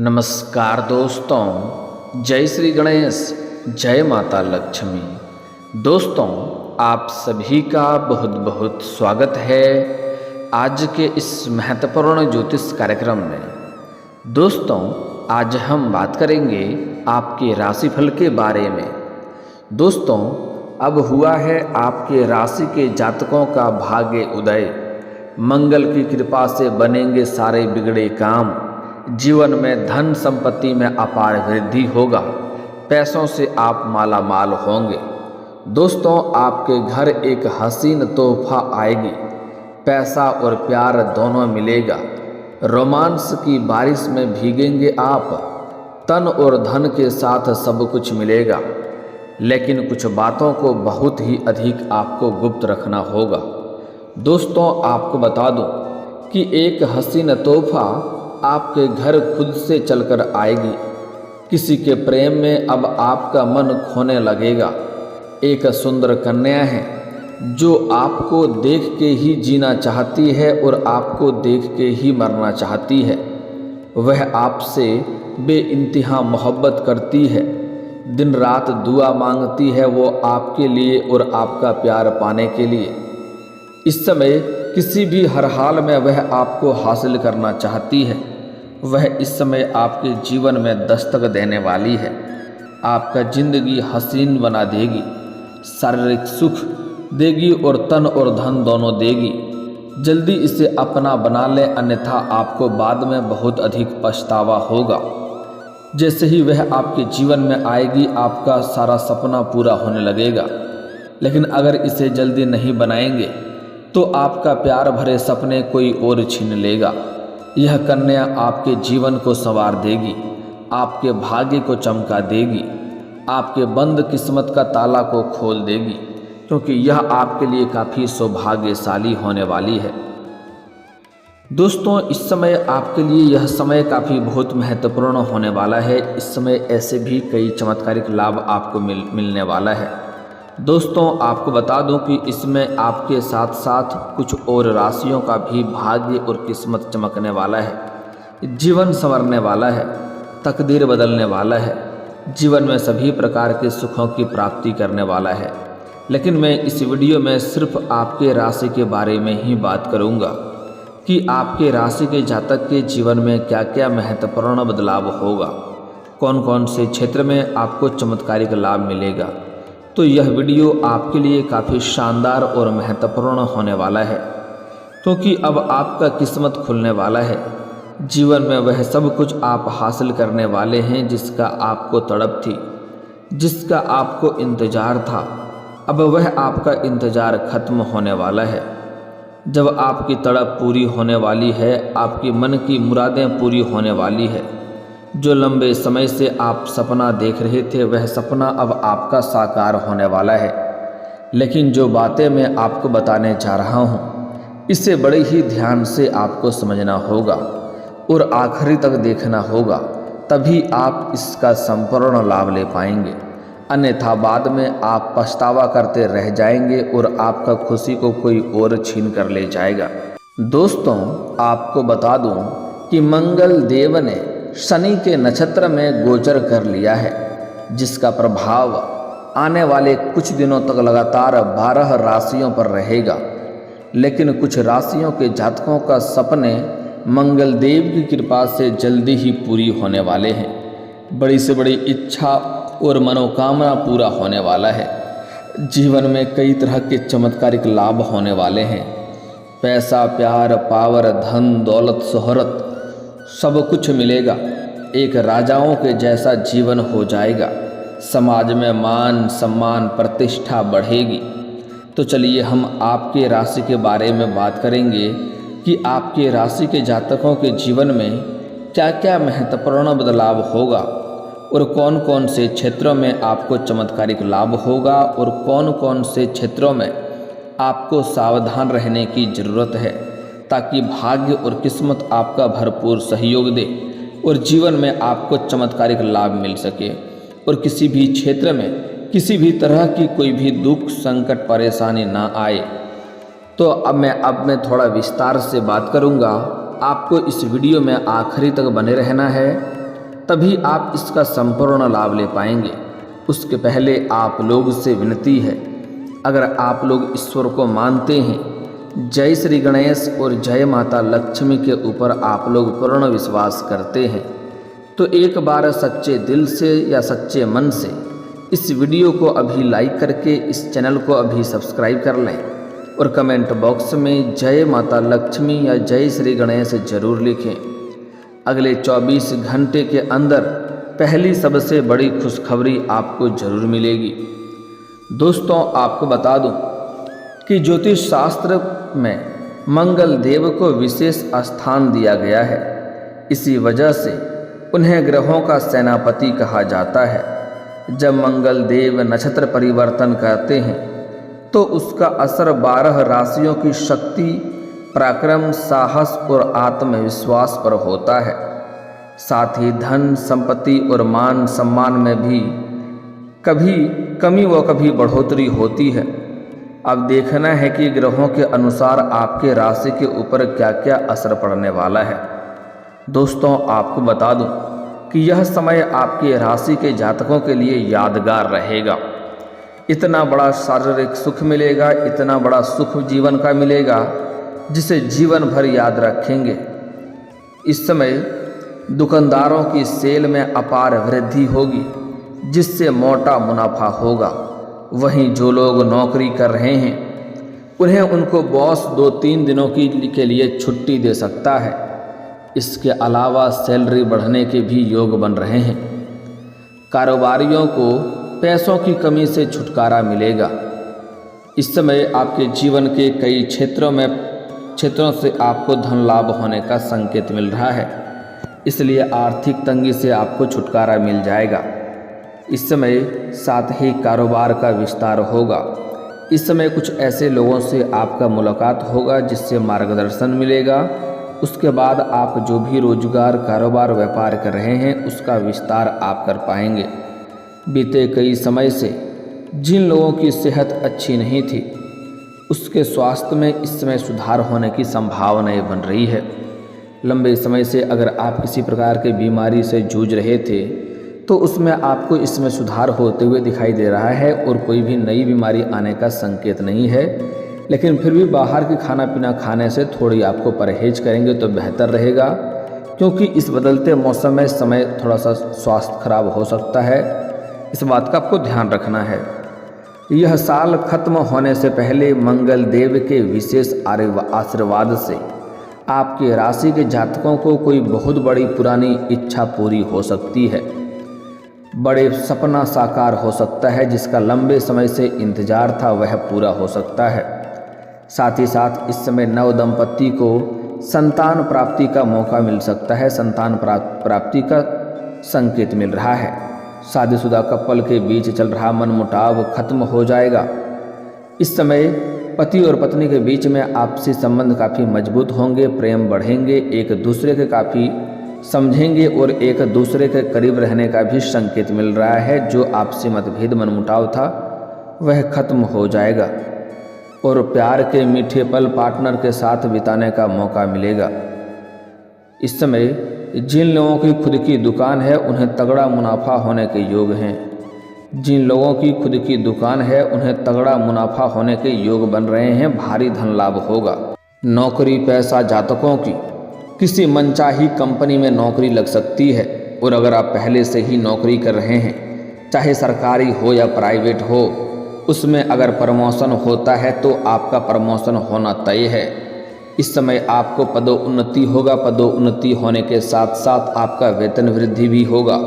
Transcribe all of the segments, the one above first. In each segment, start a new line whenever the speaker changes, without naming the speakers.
नमस्कार दोस्तों, जय श्री गणेश, जय माता लक्ष्मी। दोस्तों, आप सभी का बहुत बहुत स्वागत है आज के इस महत्वपूर्ण ज्योतिष कार्यक्रम में। दोस्तों, आज हम बात करेंगे आपके राशिफल के बारे में। दोस्तों, अब हुआ है आपके राशि के जातकों का भाग्य उदय। मंगल की कृपा से बनेंगे सारे बिगड़े काम। जीवन में धन संपत्ति में अपार वृद्धि होगा। पैसों से आप माला माल होंगे। दोस्तों, आपके घर एक हसीन तोहफा आएगी। पैसा और प्यार दोनों मिलेगा। रोमांस की बारिश में भीगेंगे आप। तन और धन के साथ सब कुछ मिलेगा, लेकिन कुछ बातों को बहुत ही अधिक आपको गुप्त रखना होगा। दोस्तों, आपको बता दूं कि एक हसीन तोहफा आपके घर खुद से चलकर आएगी। किसी के प्रेम में अब आपका मन खोने लगेगा। एक सुंदर कन्या है जो आपको देख के ही जीना चाहती है और आपको देख के ही मरना चाहती है। वह आपसे बेइंतहा मोहब्बत करती है। दिन रात दुआ मांगती है वो आपके लिए और आपका प्यार पाने के लिए। इस समय किसी भी हर हाल में वह आपको हासिल करना चाहती है। वह इस समय आपके जीवन में दस्तक देने वाली है। आपका जिंदगी हसीन बना देगी, शारीरिक सुख देगी और तन और धन दोनों देगी। जल्दी इसे अपना बना ले, अन्यथा आपको बाद में बहुत अधिक पछतावा होगा। जैसे ही वह आपके जीवन में आएगी, आपका सारा सपना पूरा होने लगेगा। लेकिन अगर इसे जल्दी नहीं बनाएंगे तो आपका प्यार भरे सपने कोई और छीन लेगा। यह कन्या आपके जीवन को संवार देगी, आपके भाग्य को चमका देगी, आपके बंद किस्मत का ताला को खोल देगी, क्योंकि यह आपके लिए काफ़ी सौभाग्यशाली होने वाली है। दोस्तों, इस समय आपके लिए यह समय काफ़ी बहुत महत्वपूर्ण होने वाला है। इस समय ऐसे भी कई चमत्कारिक लाभ आपको मिलने वाला है। दोस्तों, आपको बता दूं कि इसमें आपके साथ साथ कुछ और राशियों का भी भाग्य और किस्मत चमकने वाला है। जीवन संवरने वाला है, तकदीर बदलने वाला है। जीवन में सभी प्रकार के सुखों की प्राप्ति करने वाला है। लेकिन मैं इस वीडियो में सिर्फ आपके राशि के बारे में ही बात करूंगा कि आपके राशि के जातक के जीवन में क्या क्या महत्वपूर्ण बदलाव होगा, कौन कौन से क्षेत्र में आपको चमत्कारिक लाभ मिलेगा। तो यह वीडियो आपके लिए काफ़ी शानदार और महत्वपूर्ण होने वाला है, क्योंकि अब आपका किस्मत खुलने वाला है। जीवन में वह सब कुछ आप हासिल करने वाले हैं जिसका आपको तड़प थी, जिसका आपको इंतज़ार था। अब वह आपका इंतज़ार खत्म होने वाला है। जब आपकी तड़प पूरी होने वाली है, आपकी मन की मुरादें पूरी होने वाली है। जो लंबे समय से आप सपना देख रहे थे, वह सपना अब आपका साकार होने वाला है। लेकिन जो बातें मैं आपको बताने जा रहा हूँ, इसे बड़े ही ध्यान से आपको समझना होगा और आखिरी तक देखना होगा, तभी आप इसका संपूर्ण लाभ ले पाएंगे। अन्यथा बाद में आप पछतावा करते रह जाएंगे और आपका खुशी को कोई और छीन कर ले जाएगा। दोस्तों, आपको बता दूं कि मंगल देव ने शनि के नक्षत्र में गोचर कर लिया है, जिसका प्रभाव आने वाले कुछ दिनों तक लगातार 12 राशियों पर रहेगा। लेकिन कुछ राशियों के जातकों का सपने मंगल देव की कृपा से जल्दी ही पूरी होने वाले हैं। बड़ी से बड़ी इच्छा और मनोकामना पूरा होने वाला है। जीवन में कई तरह के चमत्कारिक लाभ होने वाले हैं। पैसा, प्यार, पावर, धन, दौलत, शोहरत सब कुछ मिलेगा। एक राजाओं के जैसा जीवन हो जाएगा। समाज में मान सम्मान प्रतिष्ठा बढ़ेगी। तो चलिए हम आपके राशि के बारे में बात करेंगे कि आपके राशि के जातकों के जीवन में क्या क्या महत्वपूर्ण बदलाव होगा और कौन कौन से क्षेत्रों में आपको चमत्कारिक लाभ होगा और कौन कौन से क्षेत्रों में आपको सावधान रहने की ज़रूरत है, ताकि भाग्य और किस्मत आपका भरपूर सहयोग दे और जीवन में आपको चमत्कारिक लाभ मिल सके और किसी भी क्षेत्र में किसी भी तरह की कोई भी दुख संकट परेशानी ना आए। तो अब मैं थोड़ा विस्तार से बात करूंगा। आपको इस वीडियो में आखिरी तक बने रहना है तभी आप इसका संपूर्ण लाभ ले पाएंगे। उसके पहले आप लोग से विनती है, अगर आप लोग ईश्वर को मानते हैं, जय श्री गणेश और जय माता लक्ष्मी के ऊपर आप लोग पूर्ण विश्वास करते हैं, तो एक बार सच्चे दिल से या सच्चे मन से इस वीडियो को अभी लाइक करके इस चैनल को अभी सब्सक्राइब कर लें और कमेंट बॉक्स में जय माता लक्ष्मी या जय श्री गणेश जरूर लिखें। अगले 24 घंटे के अंदर पहली सबसे बड़ी खुशखबरी आपको जरूर मिलेगी। दोस्तों, आपको बता दूं कि ज्योतिष शास्त्र में मंगल देव को विशेष स्थान दिया गया है। इसी वजह से उन्हें ग्रहों का सेनापति कहा जाता है। जब मंगल देव नक्षत्र परिवर्तन करते हैं तो उसका असर 12 राशियों की शक्ति, पराक्रम, साहस और आत्मविश्वास पर होता है। साथ ही धन, संपत्ति और मान सम्मान में भी कभी कमी व कभी बढ़ोतरी होती है। अब देखना है कि ग्रहों के अनुसार आपके राशि के ऊपर क्या क्या असर पड़ने वाला है। दोस्तों, आपको बता दूं कि यह समय आपके राशि के जातकों के लिए यादगार रहेगा। इतना बड़ा शारीरिक सुख मिलेगा, इतना बड़ा सुख जीवन का मिलेगा जिसे जीवन भर याद रखेंगे। इस समय दुकानदारों की सेल में अपार वृद्धि होगी, जिससे मोटा मुनाफा होगा। वहीं जो लोग नौकरी कर रहे हैं उन्हें उनको बॉस 2-3 दिनों के लिए छुट्टी दे सकता है। इसके अलावा सैलरी बढ़ने के भी योग बन रहे हैं। कारोबारियों को पैसों की कमी से छुटकारा मिलेगा। इस समय आपके जीवन के कई क्षेत्रों से आपको धन लाभ होने का संकेत मिल रहा है, इसलिए आर्थिक तंगी से आपको छुटकारा मिल जाएगा। इस समय साथ ही कारोबार का विस्तार होगा। इस समय कुछ ऐसे लोगों से आपका मुलाकात होगा जिससे मार्गदर्शन मिलेगा। उसके बाद आप जो भी रोजगार, कारोबार, व्यापार कर रहे हैं उसका विस्तार आप कर पाएंगे। बीते कई समय से जिन लोगों की सेहत अच्छी नहीं थी उसके स्वास्थ्य में इस समय सुधार होने की संभावनाएं बन रही है। लंबे समय से अगर आप किसी प्रकार के बीमारी से जूझ रहे थे तो उसमें आपको इसमें सुधार होते हुए दिखाई दे रहा है और कोई भी नई बीमारी आने का संकेत नहीं है। लेकिन फिर भी बाहर की खाना पीना खाने से थोड़ी आपको परहेज करेंगे तो बेहतर रहेगा, क्योंकि इस बदलते मौसम में समय थोड़ा सा स्वास्थ्य खराब हो सकता है। इस बात का आपको ध्यान रखना है। यह साल खत्म होने से पहले मंगल देव के विशेष आशीर्वाद से आपके राशि के जातकों को कोई बहुत बड़ी पुरानी इच्छा पूरी हो सकती है। बड़े सपना साकार हो सकता है, जिसका लंबे समय से इंतजार था वह पूरा हो सकता है। साथ ही साथ इस समय नव दंपति को संतान प्राप्ति का मौका मिल सकता है। संतान प्राप्ति का संकेत मिल रहा है। शादीशुदा कपल के बीच चल रहा मनमुटाव खत्म हो जाएगा। इस समय पति और पत्नी के बीच में आपसी संबंध काफ़ी मजबूत होंगे, प्रेम बढ़ेंगे, एक दूसरे के काफ़ी समझेंगे और एक दूसरे के करीब रहने का भी संकेत मिल रहा है। जो आपसी मतभेद, मनमुटाव था वह खत्म हो जाएगा और प्यार के मीठे पल पार्टनर के साथ बिताने का मौका मिलेगा। इस समय जिन लोगों की खुद की दुकान है उन्हें तगड़ा मुनाफा होने के योग हैं। जिन लोगों की खुद की दुकान है उन्हें तगड़ा मुनाफा होने के योग बन रहे हैं। भारी धन लाभ होगा। नौकरी पेशा जातकों की किसी मनचाही कंपनी में नौकरी लग सकती है, और अगर आप पहले से ही नौकरी कर रहे हैं, चाहे सरकारी हो या प्राइवेट हो, उसमें अगर प्रमोशन होता है तो आपका प्रमोशन होना तय है। इस समय आपको पदोन्नति होगा। पदोन्नति होने के साथ साथ आपका वेतन वृद्धि भी होगा।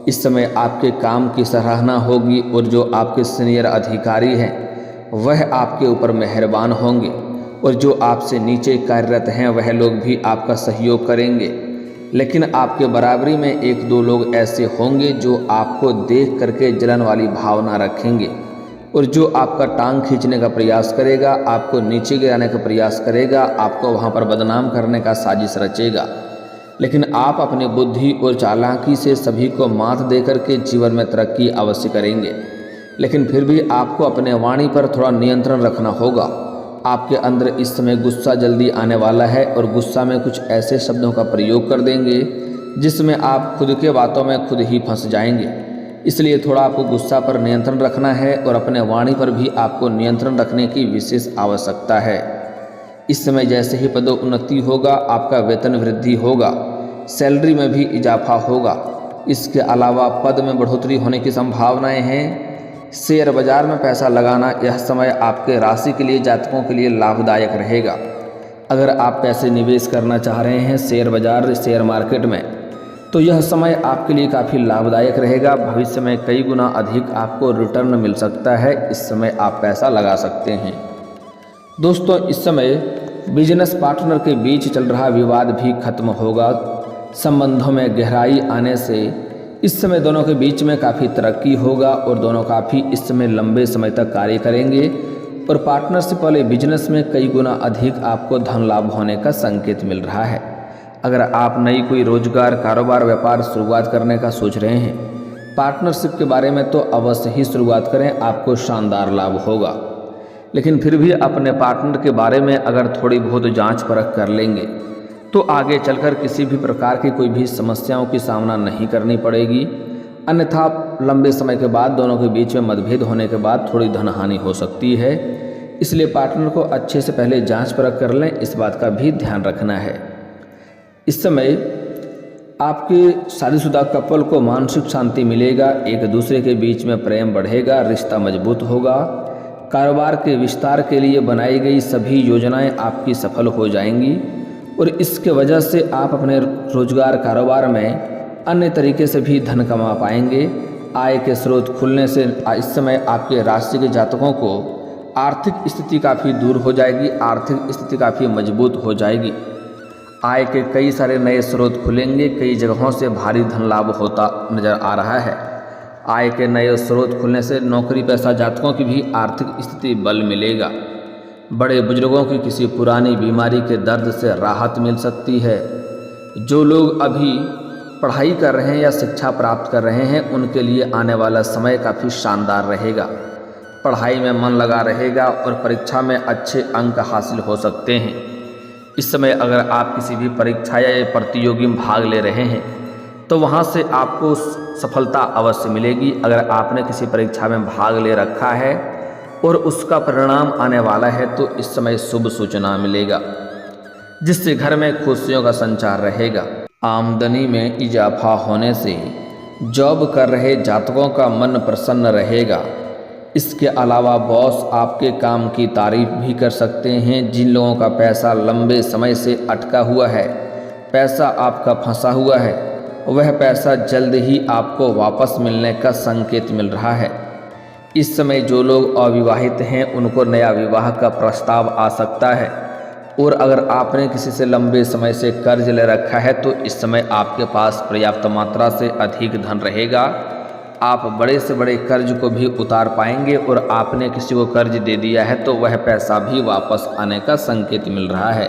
इस समय आपके काम की सराहना होगी और जो आपके सीनियर अधिकारी हैं वह आपके ऊपर मेहरबान होंगे, और जो आपसे नीचे कार्यरत हैं वह लोग भी आपका सहयोग करेंगे। लेकिन आपके बराबरी में 1-2 लोग ऐसे होंगे जो आपको देख करके जलन वाली भावना रखेंगे, और जो आपका टांग खींचने का प्रयास करेगा, आपको नीचे गिराने का प्रयास करेगा, आपको वहाँ पर बदनाम करने का साजिश रचेगा। लेकिन आप अपनी बुद्धि और चालाकी से सभी को मात दे करके जीवन में तरक्की अवश्य करेंगे। लेकिन फिर भी आपको अपने वाणी पर थोड़ा नियंत्रण रखना होगा। आपके अंदर इस समय गुस्सा जल्दी आने वाला है और गुस्सा में कुछ ऐसे शब्दों का प्रयोग कर देंगे जिसमें आप खुद के बातों में खुद ही फंस जाएंगे। इसलिए थोड़ा आपको गुस्सा पर नियंत्रण रखना है और अपने वाणी पर भी आपको नियंत्रण रखने की विशेष आवश्यकता है। इस समय जैसे ही पदोन्नति होगा, आपका वेतन वृद्धि होगा, सैलरी में भी इजाफा होगा। इसके अलावा पद में बढ़ोतरी होने की संभावनाएं हैं। शेयर बाजार में पैसा लगाना यह समय आपके राशि के लिए, जातकों के लिए लाभदायक रहेगा। अगर आप पैसे निवेश करना चाह रहे हैं शेयर बाजार, शेयर मार्केट में, तो यह समय आपके लिए काफ़ी लाभदायक रहेगा। भविष्य में कई गुना अधिक आपको रिटर्न मिल सकता है। इस समय आप पैसा लगा सकते हैं। दोस्तों, इस समय बिजनेस पार्टनर के बीच चल रहा विवाद भी खत्म होगा। संबंधों में गहराई आने से इस समय दोनों के बीच में काफ़ी तरक्की होगा और दोनों काफ़ी इस समय लंबे समय तक कार्य करेंगे और पार्टनरशिप वाले बिजनेस में कई गुना अधिक आपको धन लाभ होने का संकेत मिल रहा है। अगर आप नई कोई रोजगार, कारोबार, व्यापार शुरुआत करने का सोच रहे हैं, पार्टनरशिप के बारे में तो अवश्य ही शुरुआत करें, आपको शानदार लाभ होगा। लेकिन फिर भी अपने पार्टनर के बारे में अगर थोड़ी बहुत जांच परख कर लेंगे तो आगे चलकर किसी भी प्रकार की कोई भी समस्याओं की सामना नहीं करनी पड़ेगी। अन्यथा लंबे समय के बाद दोनों के बीच में मतभेद होने के बाद थोड़ी धन हानि हो सकती है। इसलिए पार्टनर को अच्छे से पहले जांच परख कर लें, इस बात का भी ध्यान रखना है। इस समय आपके शादीशुदा कपल को मानसिक शांति मिलेगा, एक दूसरे के बीच में प्रेम बढ़ेगा, रिश्ता मजबूत होगा। कारोबार के विस्तार के लिए बनाई गई सभी योजनाएं आपकी सफल हो जाएंगी और इसके वजह से आप अपने रोजगार, कारोबार में अन्य तरीके से भी धन कमा पाएंगे। आय के स्रोत खुलने से इस समय आपके राशि के जातकों को आर्थिक स्थिति काफ़ी दूर हो जाएगी, आर्थिक स्थिति काफ़ी मजबूत हो जाएगी। आय के कई सारे नए स्रोत खुलेंगे, कई जगहों से भारी धन लाभ होता नजर आ रहा है। आय के नए स्रोत खुलने से नौकरी पेशा जातकों की भी आर्थिक स्थिति बल मिलेगा। बड़े बुजुर्गों की किसी पुरानी बीमारी के दर्द से राहत मिल सकती है। जो लोग अभी पढ़ाई कर रहे हैं या शिक्षा प्राप्त कर रहे हैं, उनके लिए आने वाला समय काफ़ी शानदार रहेगा। पढ़ाई में मन लगा रहेगा और परीक्षा में अच्छे अंक हासिल हो सकते हैं। इस समय अगर आप किसी भी परीक्षा या प्रतियोगी में भाग ले रहे हैं तो वहाँ से आपको सफलता अवश्य मिलेगी। अगर आपने किसी परीक्षा में भाग ले रखा है और उसका परिणाम आने वाला है तो इस समय शुभ सूचना मिलेगा, जिससे घर में खुशियों का संचार रहेगा। आमदनी में इजाफा होने से जॉब कर रहे जातकों का मन प्रसन्न रहेगा। इसके अलावा बॉस आपके काम की तारीफ भी कर सकते हैं। जिन लोगों का पैसा लंबे समय से अटका हुआ है, पैसा आपका फंसा हुआ है, वह पैसा जल्द ही आपको वापस मिलने का संकेत मिल रहा है। इस समय जो लोग अविवाहित हैं उनको नया विवाह का प्रस्ताव आ सकता है और अगर आपने किसी से लंबे समय से कर्ज ले रखा है तो इस समय आपके पास पर्याप्त मात्रा से अधिक धन रहेगा। आप बड़े से बड़े कर्ज को भी उतार पाएंगे और आपने किसी को कर्ज दे दिया है तो वह पैसा भी वापस आने का संकेत मिल रहा है।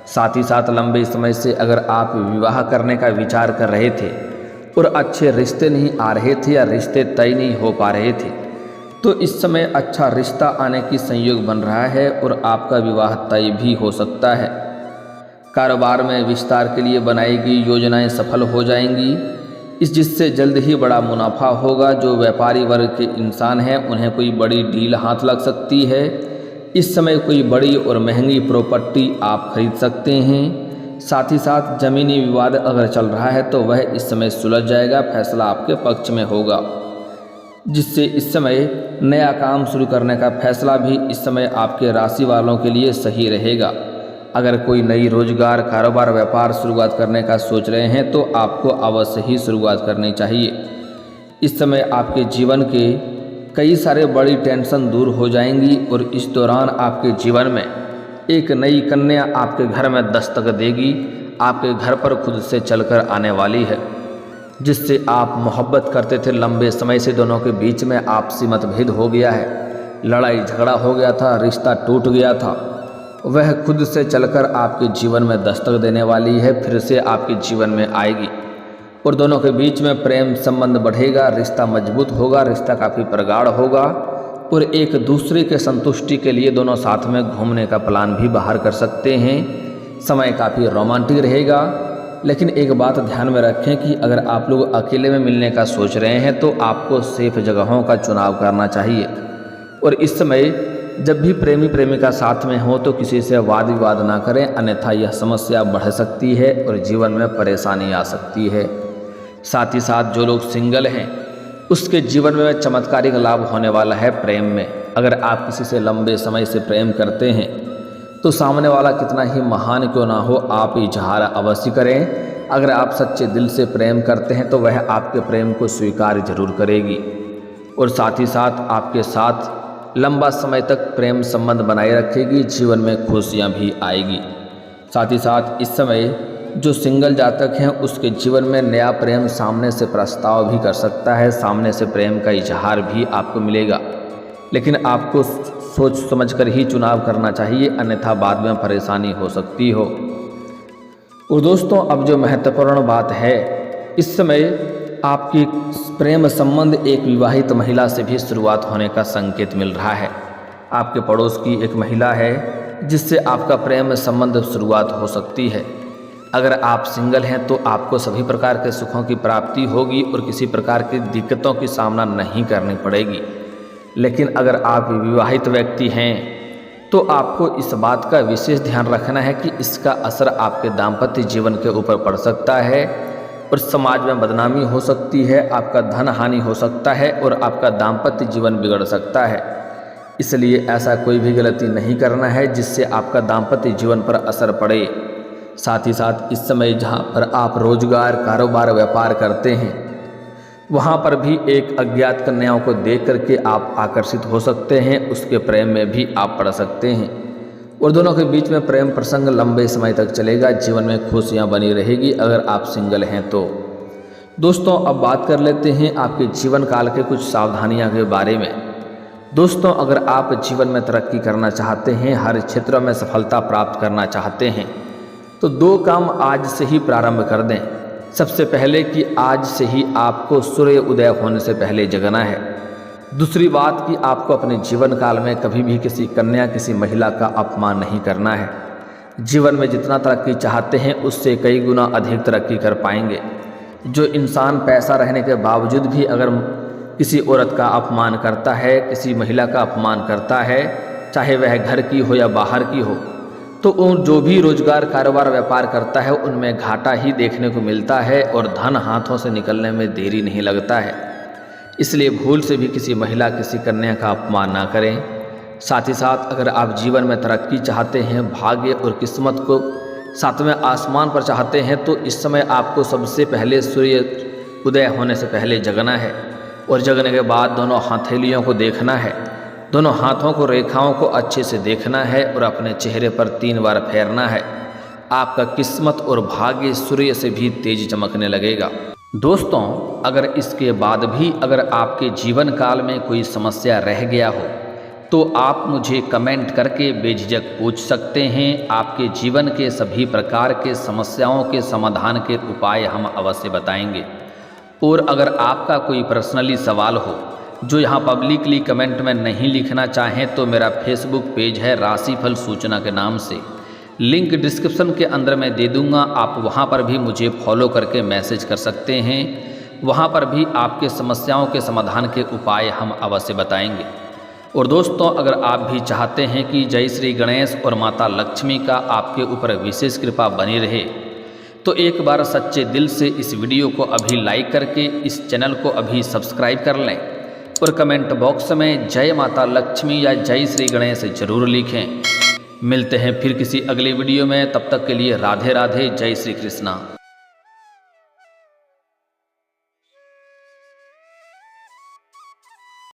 साथ ही साथ लंबे समय से अगर आप विवाह करने का विचार कर रहे थे और अच्छे रिश्ते नहीं आ रहे थे या रिश्ते तय नहीं हो पा रहे थे तो इस समय अच्छा रिश्ता आने की संयोग बन रहा है और आपका विवाह तय भी हो सकता है। कारोबार में विस्तार के लिए बनाई गई योजनाएं सफल हो जाएंगी, जिससे जल्द ही बड़ा मुनाफा होगा। जो व्यापारी वर्ग के इंसान हैं उन्हें कोई बड़ी डील हाथ लग सकती है। इस समय कोई बड़ी और महंगी प्रॉपर्टी आप खरीद सकते हैं। साथ ही साथ ज़मीनी विवाद अगर चल रहा है तो वह इस समय सुलझ जाएगा, फैसला आपके पक्ष में होगा, जिससे इस समय नया काम शुरू करने का फैसला भी इस समय आपके राशि वालों के लिए सही रहेगा। अगर कोई नई रोजगार, कारोबार, व्यापार शुरुआत करने का सोच रहे हैं तो आपको अवश्य ही शुरुआत करनी चाहिए। इस समय आपके जीवन के कई सारे बड़ी टेंशन दूर हो जाएंगी और इस दौरान आपके जीवन में एक नई कन्या आपके घर में दस्तक देगी, आपके घर पर खुद से चलकर आने वाली है, जिससे आप मोहब्बत करते थे, लंबे समय से दोनों के बीच में आपसी मतभेद हो गया है, लड़ाई झगड़ा हो गया था, रिश्ता टूट गया था, वह खुद से चलकर आपके जीवन में दस्तक देने वाली है, फिर से आपके जीवन में आएगी और दोनों के बीच में प्रेम संबंध बढ़ेगा, रिश्ता मजबूत होगा, रिश्ता काफ़ी प्रगाढ़ होगा और एक दूसरे के संतुष्टि के लिए दोनों साथ में घूमने का प्लान भी बाहर कर सकते हैं। समय काफ़ी रोमांटिक रहेगा। लेकिन एक बात ध्यान में रखें कि अगर आप लोग अकेले में मिलने का सोच रहे हैं तो आपको सेफ जगहों का चुनाव करना चाहिए। और इस समय जब भी प्रेमी प्रेमिका साथ में हो तो किसी से वाद विवाद ना करें, अन्यथा यह समस्या बढ़ सकती है और जीवन में परेशानी आ सकती है। साथ ही साथ जो लोग सिंगल हैं उसके जीवन में चमत्कारिक लाभ होने वाला है प्रेम में। अगर आप किसी से लंबे समय से प्रेम करते हैं तो सामने वाला कितना ही महान क्यों ना हो, आप इजहार अवश्य करें। अगर आप सच्चे दिल से प्रेम करते हैं तो वह आपके प्रेम को स्वीकार जरूर करेगी और साथ ही साथ आपके साथ लंबा समय तक प्रेम संबंध बनाए रखेगी, जीवन में खुशियां भी आएगी। साथ ही साथ इस समय जो सिंगल जातक हैं उसके जीवन में नया प्रेम सामने से प्रस्ताव भी कर सकता है, सामने से प्रेम का इजहार भी आपको मिलेगा, लेकिन आपको सोच समझकर ही चुनाव करना चाहिए, अन्यथा बाद में परेशानी हो सकती हो। और दोस्तों अब जो महत्वपूर्ण बात है, इस समय आपकी प्रेम संबंध एक विवाहित महिला से भी शुरुआत होने का संकेत मिल रहा है। आपके पड़ोस की एक महिला है जिससे आपका प्रेम संबंध शुरुआत हो सकती है। अगर आप सिंगल हैं तो आपको सभी प्रकार के सुखों की प्राप्ति होगी और किसी प्रकार की दिक्कतों की सामना नहीं करनी पड़ेगी। लेकिन अगर आप विवाहित व्यक्ति हैं तो आपको इस बात का विशेष ध्यान रखना है कि इसका असर आपके दाम्पत्य जीवन के ऊपर पड़ सकता है और समाज में बदनामी हो सकती है, आपका धन हानि हो सकता है और आपका दाम्पत्य जीवन बिगड़ सकता है। इसलिए ऐसा कोई भी गलती नहीं करना है जिससे आपका दाम्पत्य जीवन पर असर पड़े। साथ ही साथ इस समय जहाँ पर आप रोजगार, कारोबार, व्यापार करते हैं वहाँ पर भी एक अज्ञात कन्याओं को देख करके आप आकर्षित हो सकते हैं, उसके प्रेम में भी आप पड़ सकते हैं और दोनों के बीच में प्रेम प्रसंग लंबे समय तक चलेगा, जीवन में खुशियाँ बनी रहेगी अगर आप सिंगल हैं तो। दोस्तों अब बात कर लेते हैं आपके जीवन काल के कुछ सावधानियाँ के बारे में। दोस्तों अगर आप जीवन में तरक्की करना चाहते हैं, हर क्षेत्र में सफलता प्राप्त करना चाहते हैं तो दो काम आज से ही प्रारंभ कर दें। सबसे पहले कि आज से ही आपको सूर्य उदय होने से पहले जगना है। दूसरी बात कि आपको अपने जीवन काल में कभी भी किसी कन्या, किसी महिला का अपमान नहीं करना है। जीवन में जितना तरक्की चाहते हैं उससे कई गुना अधिक तरक्की कर पाएंगे। जो इंसान पैसा रहने के बावजूद भी अगर किसी औरत का अपमान करता है, किसी महिला का अपमान करता है, चाहे वह घर की हो या बाहर की हो, तो जो भी रोजगार, कारोबार, व्यापार करता है उनमें घाटा ही देखने को मिलता है और धन हाथों से निकलने में देरी नहीं लगता है। इसलिए भूल से भी किसी महिला, किसी कन्या का अपमान ना करें। साथ ही साथ अगर आप जीवन में तरक्की चाहते हैं, भाग्य और किस्मत को सातवें आसमान पर चाहते हैं तो इस समय आपको सबसे पहले सूर्य उदय होने से पहले जगना है और जगने के बाद दोनों हथेलियों को देखना है, दोनों हाथों को, रेखाओं को अच्छे से देखना है और अपने चेहरे पर 3 बार फेरना है। आपका किस्मत और भाग्य सूर्य से भी तेज चमकने लगेगा। दोस्तों अगर इसके बाद भी अगर आपके जीवन काल में कोई समस्या रह गया हो तो आप मुझे कमेंट करके बेझिझक पूछ सकते हैं। आपके जीवन के सभी प्रकार के समस्याओं के समाधान के उपाय हम अवश्य बताएंगे। और अगर आपका कोई पर्सनली सवाल हो जो यहाँ पब्लिकली कमेंट में नहीं लिखना चाहें तो मेरा फेसबुक पेज है राशिफल सूचना के नाम से, लिंक डिस्क्रिप्शन के अंदर मैं दे दूँगा। आप वहाँ पर भी मुझे फॉलो करके मैसेज कर सकते हैं। वहाँ पर भी आपके समस्याओं के समाधान के उपाय हम अवश्य बताएंगे। और दोस्तों अगर आप भी चाहते हैं कि जय श्री गणेश और माता लक्ष्मी का आपके ऊपर विशेष कृपा बनी रहे तो एक बार सच्चे दिल से इस वीडियो को अभी लाइक करके इस चैनल को अभी सब्सक्राइब कर लें और कमेंट बॉक्स में जय माता लक्ष्मी या जय श्री गणेश जरूर लिखें। मिलते हैं फिर किसी अगले वीडियो में, तब तक के लिए राधे राधे, जय श्री कृष्णा।